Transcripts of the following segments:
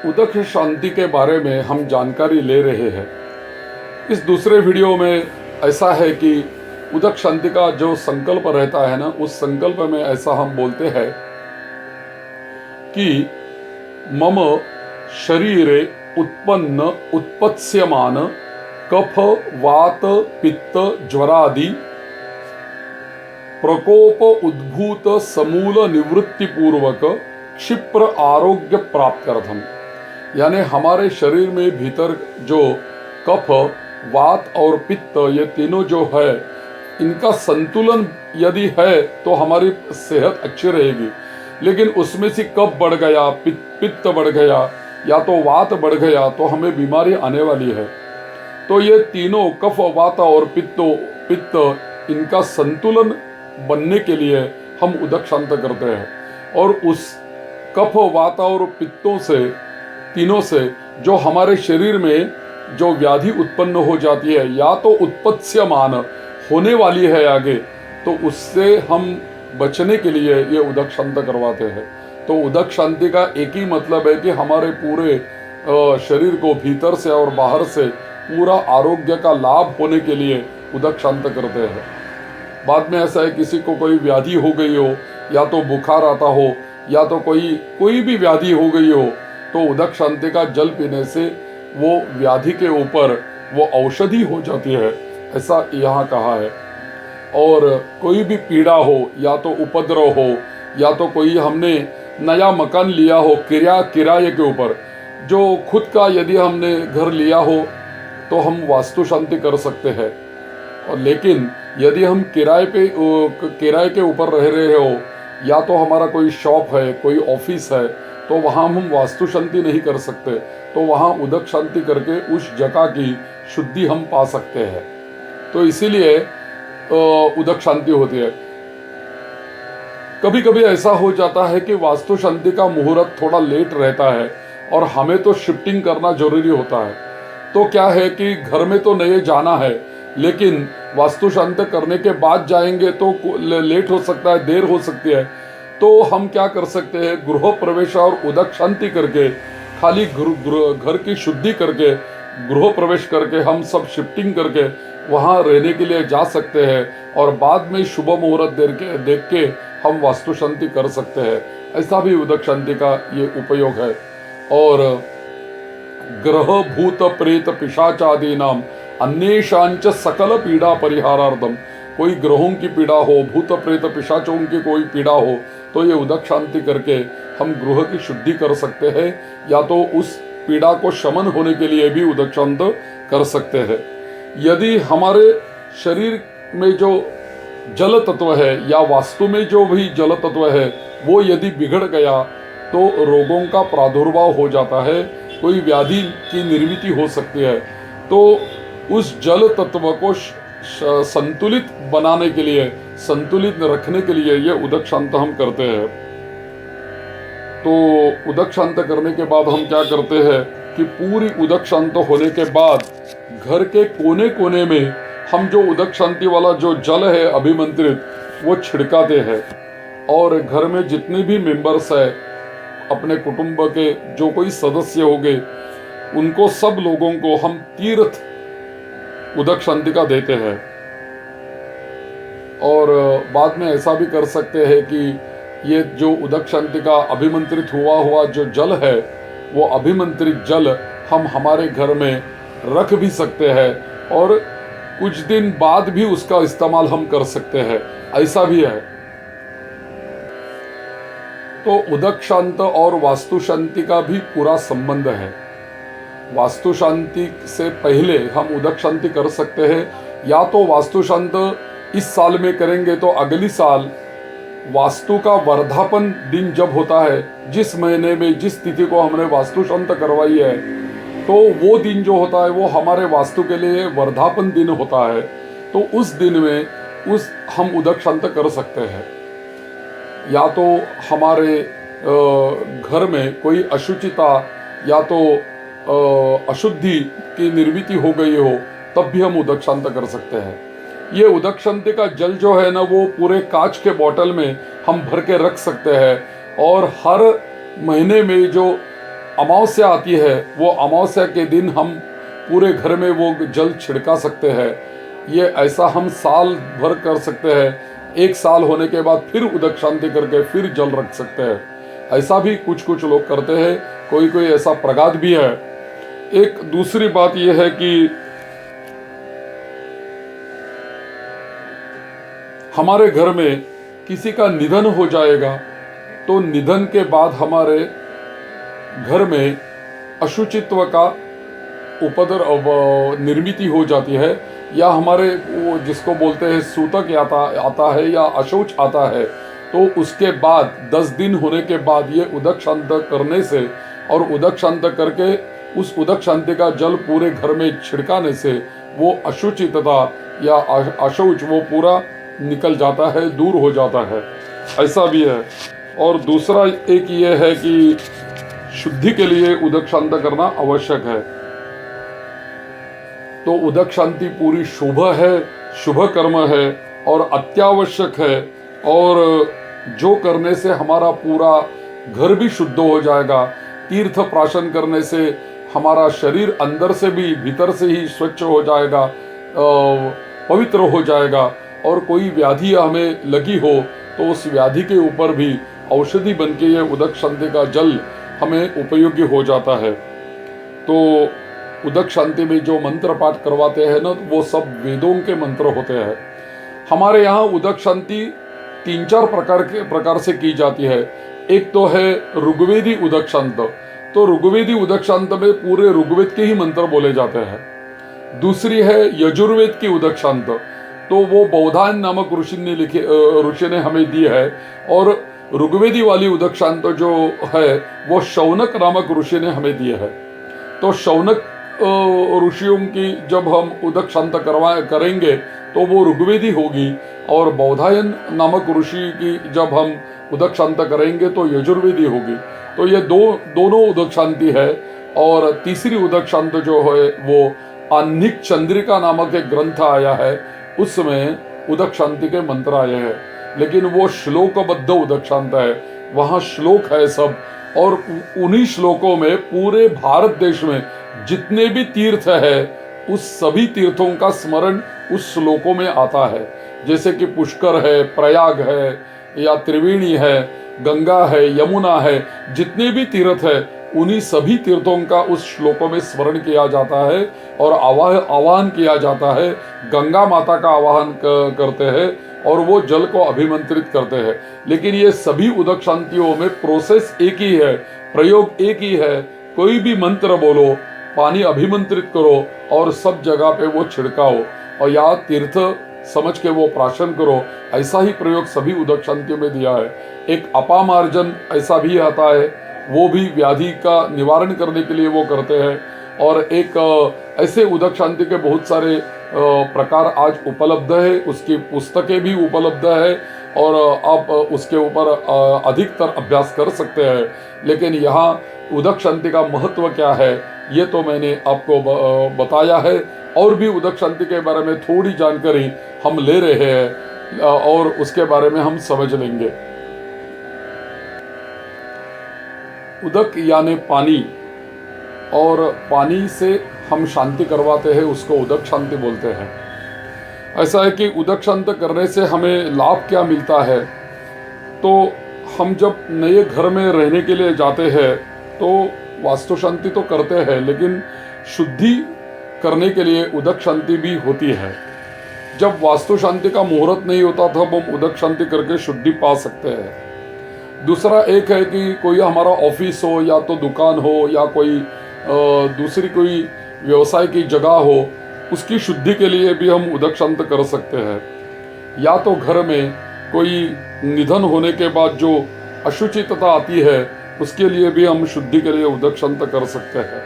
उदक शांति के बारे में हम जानकारी ले रहे हैं। इस दूसरे वीडियो में ऐसा है कि उदक शांति का जो संकल्प रहता है ना, उस संकल्प में ऐसा हम बोलते हैं कि मम शरीरे उत्पन्न उत्पत्स्यमान कफ वात पित्त ज्वरादि प्रकोप उद्भूत समूल निवृत्ति पूर्वक क्षिप्र आरोग्य प्राप्त करथम। यानी हमारे शरीर में भीतर जो कफ वात और पित्त ये तीनों जो है, इनका संतुलन यदि है तो हमारी सेहत अच्छी रहेगी। लेकिन उसमें से कफ बढ़ गया, पित्त बढ़ गया या तो वात बढ़ गया तो हमें बीमारी आने वाली है। तो ये तीनों कफ वात और पित्त इनका संतुलन बनने के लिए हम उदक शांत करते हैं। और उस कफ वात और पित्तों से तीनों से जो हमारे शरीर में जो व्याधि उत्पन्न हो जाती है या तो उत्पत्स्यमान होने वाली है आगे, तो उससे हम बचने के लिए ये उदक शांत करवाते हैं। तो उदक शांति का एक ही मतलब है कि हमारे पूरे शरीर को भीतर से और बाहर से पूरा आरोग्य का लाभ होने के लिए उदक शांत करते हैं। बाद में ऐसा है किसी को कोई व्याधि हो गई हो या तो बुखार आता हो या तो कोई भी व्याधि हो गई हो, तो उदक शांति का जल पीने से वो व्याधि के ऊपर वो औषधि हो जाती है, ऐसा यहाँ कहा है। और कोई भी पीड़ा हो या तो उपद्रव हो या तो कोई हमने नया मकान लिया हो किराए के ऊपर, जो खुद का यदि हमने घर लिया हो तो हम वास्तु शांति कर सकते हैं। और लेकिन यदि हम किराए के ऊपर रह रहे हो या तो हमारा कोई शॉप है, कोई ऑफिस है, तो वहाँ हम वास्तु शांति नहीं कर सकते। तो वहाँ उदक शांति करके उस जगह की शुद्धि हम पा सकते हैं। तो इसीलिए उदक शांति होती है। कभी कभी ऐसा हो जाता है कि वास्तु शांति का मुहूर्त थोड़ा लेट रहता है और हमें तो शिफ्टिंग करना जरूरी होता है। तो क्या है कि घर में तो नहीं जाना है, लेकिन वास्तु शांति करने के बाद जाएंगे तो लेट हो सकता है, देर हो सकती है। तो हम क्या कर सकते हैं, गृह प्रवेश और उदक शांति करके, खाली घर की शुद्धि करके, गृह प्रवेश करके हम सब शिफ्टिंग करके वहाँ रहने के लिए जा सकते हैं और बाद में शुभ मुहूर्त देख के हम वास्तु शांति कर सकते हैं। ऐसा भी उदक शांति का ये उपयोग है। और ग्रह भूत प्रेत पिशाचादि नाम अन्येषांच सकल पीड़ा परिहारार्थम, कोई ग्रहों की पीड़ा हो, भूत प्रेत पिशाचों की कोई पीड़ा हो, तो ये उदक शांति करके हम गृह की शुद्धि कर सकते हैं या तो उस पीड़ा को शमन होने के लिए भी उदक शांत कर सकते हैं। यदि हमारे शरीर में जो जल तत्व है या वास्तु में जो भी जल तत्व है वो यदि बिगड़ गया तो रोगों का प्रादुर्भाव हो जाता है, कोई व्याधि की निर्मिति हो सकती है। तो उस जल तत्व को संतुलित बनाने के लिए, संतुलित रखने के लिए ये उदक शांत हम करते हैं। तो उदक शांत करने के बाद हम क्या करते हैं कि पूरी उदक शांत होने के बाद घर के कोने कोने में हम जो उदक शांति वाला जो जल है अभिमंत्रित, वो छिड़काते हैं। और घर में जितने भी मेंबर्स है, अपने कुटुंब के जो कोई सदस्य हो गए, उनको सब लोगों को हम तीर्थ उदक शांति का देते हैं। और बाद में ऐसा भी कर सकते हैं कि ये जो उदक शांति का अभिमंत्रित हुआ जो जल है, वो अभिमंत्रित जल हम हमारे घर में रख भी सकते हैं और कुछ दिन बाद भी उसका इस्तेमाल हम कर सकते हैं, ऐसा भी है। तो उदक शांत और वास्तु शांति का भी पूरा संबंध है। वास्तु शांति से पहले हम उदक शांति कर सकते हैं, या तो वास्तु शांत इस साल में करेंगे तो अगली साल वास्तु का वर्धापन दिन जब होता है, जिस महीने में जिस तिथि को हमने वास्तु शांत करवाई है, तो वो दिन जो होता है वो हमारे वास्तु के लिए वर्धापन दिन होता है। तो उस दिन में हम उदक शांत कर सकते हैं। या तो हमारे घर में कोई अशुचिता या तो अशुद्धि की निर्मिति हो गई हो, तब भी हम उदक शांत कर सकते हैं। ये उदक शांति का जल जो है ना, वो पूरे कांच के बोतल में हम भर के रख सकते हैं और हर महीने में जो अमावस्या आती है, वो अमावस्या के दिन हम पूरे घर में वो जल छिड़का सकते हैं। ये ऐसा हम साल भर कर सकते हैं। एक साल होने के बाद फिर उदक शांति करके फिर जल रख सकते हैं। ऐसा भी कुछ कुछ लोग करते हैं, कोई कोई ऐसा प्रगाद भी है। एक दूसरी बात यह है कि हमारे घर में किसी का निधन हो जाएगा तो निधन के बाद हमारे घर में अशुचित्व का निर्मिति हो जाती है, या हमारे वो जिसको बोलते हैं सूतक आता है या अशौच आता है, तो उसके बाद 10 दिन होने के बाद ये उदक शांत करने से और उदक शांत करके उस उदक शांति का जल पूरे घर में छिड़काने से वो अशुचितता या अशौच वो पूरा निकल जाता है, दूर हो जाता है। ऐसा भी है। और दूसरा एक ये है कि शुद्धि के लिए उदक शांत करना आवश्यक है। तो उदक शांति पूरी शुभ है, शुभ कर्म है और अत्यावश्यक है, और जो करने से हमारा पूरा घर भी शुद्ध हो जाएगा। तीर्थ प्राशन करने से हमारा शरीर अंदर से भी भीतर से ही स्वच्छ हो जाएगा, पवित्र हो जाएगा, और कोई व्याधि हमें लगी हो तो उस व्याधि के ऊपर भी औषधि बनके ये उदक शांति का जल हमें उपयोगी हो जाता है। तो उदक शांति में जो मंत्र पाठ करवाते हैं ना, वो सब वेदों के मंत्र होते हैं। हमारे यहाँ उदक शांति 3-4 प्रकार से की जाती है। एक तो है ऋग्वेदी उदक शांत। तो ऋग्वेदी उदक शांत में पूरे ऋग्वेद के ही मंत्र बोले जाते हैं। दूसरी है यजुर्वेद की उदक शांत। तो वो बौधायन नामक ऋषि ने हमें दी है। और ऋग्वेदी वाली उदक शांत जो है वो शौनक नामक ऋषि ने हमें दी है। तो शौनक ऋषियों की जब हम उदक शांत करेंगे तो वो ऋग्वेदी होगी, और बौधायन नामक ऋषि की जब हम उदक शांत करेंगे तो यजुर्वेदी होगी। तो ये दोनों उदक शांति है। और तीसरी उदक शांत जो है वो आह्निक चंद्रिका नामक एक ग्रंथ आया है, उसमें उदक शांति के मंत्र आए हैं, लेकिन वो श्लोकबद्ध उदक शांत है। वहाँ श्लोक है सब, और उन्हीं श्लोकों में पूरे भारत देश में जितने भी तीर्थ है उस सभी तीर्थों का स्मरण उस श्लोकों में आता है। जैसे कि पुष्कर है, प्रयाग है, या त्रिवेणी है, गंगा है, यमुना है, जितने भी तीर्थ है उन्हीं सभी तीर्थों का उस श्लोकों में स्मरण किया जाता है और आवाहन किया जाता है। गंगा माता का आवाहन करते हैं और वो जल को अभिमंत्रित करते हैं। लेकिन ये सभी उदक शांतियों में प्रोसेस एक ही है, प्रयोग एक ही है। कोई भी मंत्र बोलो, पानी अभिमंत्रित करो और सब जगह पे वो छिड़काओ, और या तीर्थ समझ के वो प्राशन करो। ऐसा ही प्रयोग सभी उदक शांतियों में दिया है। एक अपामार्जन ऐसा भी आता है, वो भी व्याधि का निवारण करने के लिए वो करते हैं। और एक ऐसे उदक शांति के बहुत सारे प्रकार आज उपलब्ध है, उसकी पुस्तकें भी उपलब्ध है, और आप उसके ऊपर अधिकतर अभ्यास कर सकते हैं। लेकिन यहाँ उदक शांति का महत्व क्या है ये तो मैंने आपको बताया है। और भी उदक शांति के बारे में थोड़ी जानकारी हम ले रहे हैं और उसके बारे में हम समझ लेंगे। उदक यानी पानी, और पानी से हम शांति करवाते हैं, उसको उदक शांति बोलते हैं। ऐसा है कि उदक शांत करने से हमें लाभ क्या मिलता है। तो हम जब नए घर में रहने के लिए जाते हैं तो वास्तु शांति तो करते हैं, लेकिन शुद्धि करने के लिए उदक शांति भी होती है। जब वास्तु शांति का मुहूर्त नहीं होता तब हम उदक शांति करके शुद्धि पा सकते हैं। दूसरा एक है कि कोई हमारा ऑफिस हो या तो दुकान हो या कोई दूसरी कोई व्यवसाय की जगह हो, उसकी शुद्धि के लिए भी हम उदक शांत कर सकते हैं। या तो घर में कोई निधन होने के बाद जो अशुचितता आती है उसके लिए भी हम शुद्धि के लिए उदक शांत कर सकते हैं।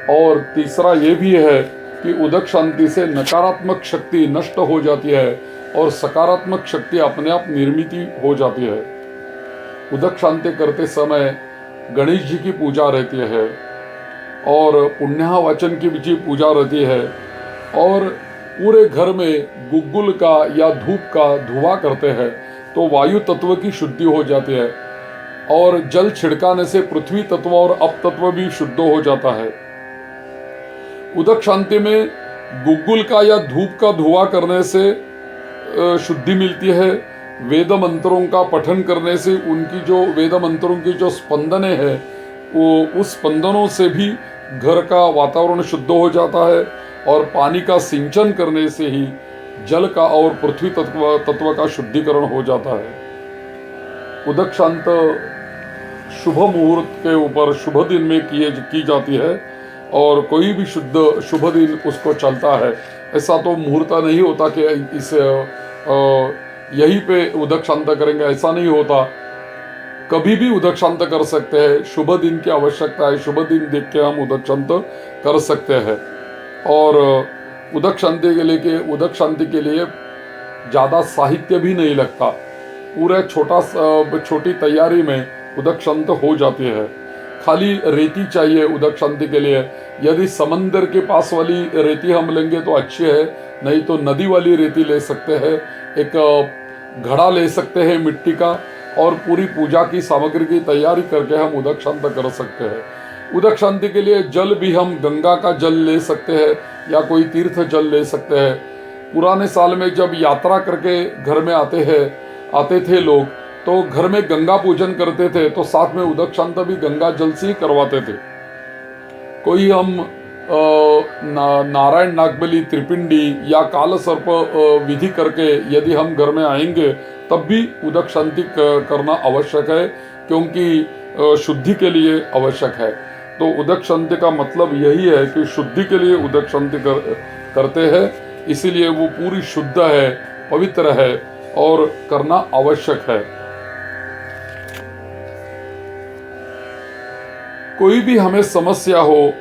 और तीसरा ये भी है कि उदक शांति से नकारात्मक शक्ति नष्ट हो जाती है और सकारात्मक शक्ति अपने आप निर्मित हो जाती है। उदक शांति करते समय गणेश जी की पूजा रहती है और पुण्याहवाचन की भी पूजा रहती है, और पूरे घर में गुग्गुल का या धूप का धुआं करते हैं तो वायु तत्व की शुद्धि हो जाती है। और जल छिड़काने से पृथ्वी तत्व और अपतत्व भी शुद्ध हो जाता है। उदक शांति में गुग्गुल का या धूप का धुआं करने से शुद्धि मिलती है। वेद मंत्रों का पठन करने से उनकी जो वेद मंत्रों की जो स्पंदने हैं वो उस स्पंदनों से भी घर का वातावरण शुद्ध हो जाता है। और पानी का सिंचन करने से ही जल का और पृथ्वी तत्व का शुद्धिकरण हो जाता है। उदक शांत शुभ मुहूर्त के ऊपर शुभ दिन में की जाती है और कोई भी शुभ दिन उसको चलता है। ऐसा तो मुहूर्त नहीं होता कि इस यहीं पे उदक शांत करेंगे, ऐसा नहीं होता। कभी भी उदक शांत कर सकते हैं। शुभ दिन की आवश्यकता है, शुभ दिन देख के हम उदक शांत कर सकते हैं। और उदक शांति के लिए ज़्यादा साहित्य भी नहीं लगता। पूरा छोटी तैयारी में उदक शांत हो जाती है। खाली रेती चाहिए उदक शांति के लिए। यदि समंदर के पास वाली रेती हम लेंगे तो अच्छी है, नहीं तो नदी वाली रेती ले सकते हैं। एक घड़ा ले सकते हैं मिट्टी का और पूरी पूजा की सामग्री की तैयारी करके हम उदक शांत कर सकते हैं। उदक शांति के लिए जल भी हम गंगा का जल ले सकते हैं या कोई तीर्थ जल ले सकते हैं। पुराने साल में जब यात्रा करके घर में आते थे लोग, तो घर में गंगा पूजन करते थे तो साथ में उदक शांत भी गंगा जल से ही करवाते थे। कोई हम नारायण नागबली त्रिपिंडी या काल सर्प विधि करके यदि हम घर में आएंगे तब भी उदक शांति करना आवश्यक है, क्योंकि शुद्धि के लिए आवश्यक है। तो उदक शांति का मतलब यही है कि शुद्धि के लिए उदक शांति करते हैं, इसीलिए वो पूरी शुद्ध है, पवित्र है और करना आवश्यक है। कोई भी हमें समस्या हो,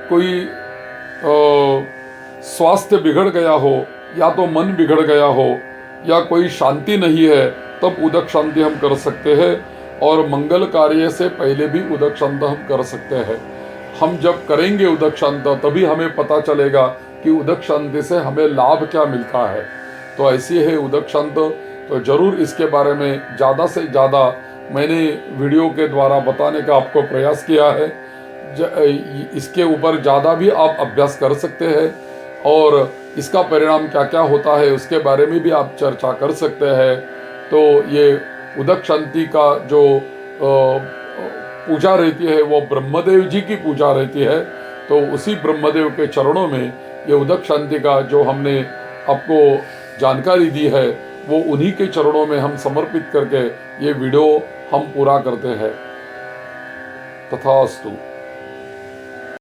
कोई स्वास्थ्य बिगड़ गया हो या तो मन बिगड़ गया हो या कोई शांति नहीं है, तब उदक शांति हम कर सकते हैं। और मंगल कार्य से पहले भी उदक शांति हम कर सकते हैं। हम जब करेंगे उदक शांति तभी हमें पता चलेगा कि उदक शांति से हमें लाभ क्या मिलता है। तो ऐसी है उदक शांति। तो जरूर इसके बारे में ज़्यादा से ज़्यादा मैंने वीडियो के द्वारा बताने का आपको प्रयास किया है। इसके ऊपर ज़्यादा भी आप अभ्यास कर सकते हैं और इसका परिणाम क्या क्या होता है उसके बारे में भी आप चर्चा कर सकते हैं। तो ये उदक शांति का जो पूजा रहती है वो ब्रह्मदेव जी की पूजा रहती है। तो उसी ब्रह्मदेव के चरणों में ये उदक शांति का जो हमने आपको जानकारी दी है वो उन्हीं के चरणों में हम समर्पित करके ये वीडियो हम पूरा करते हैं। तथास्तु।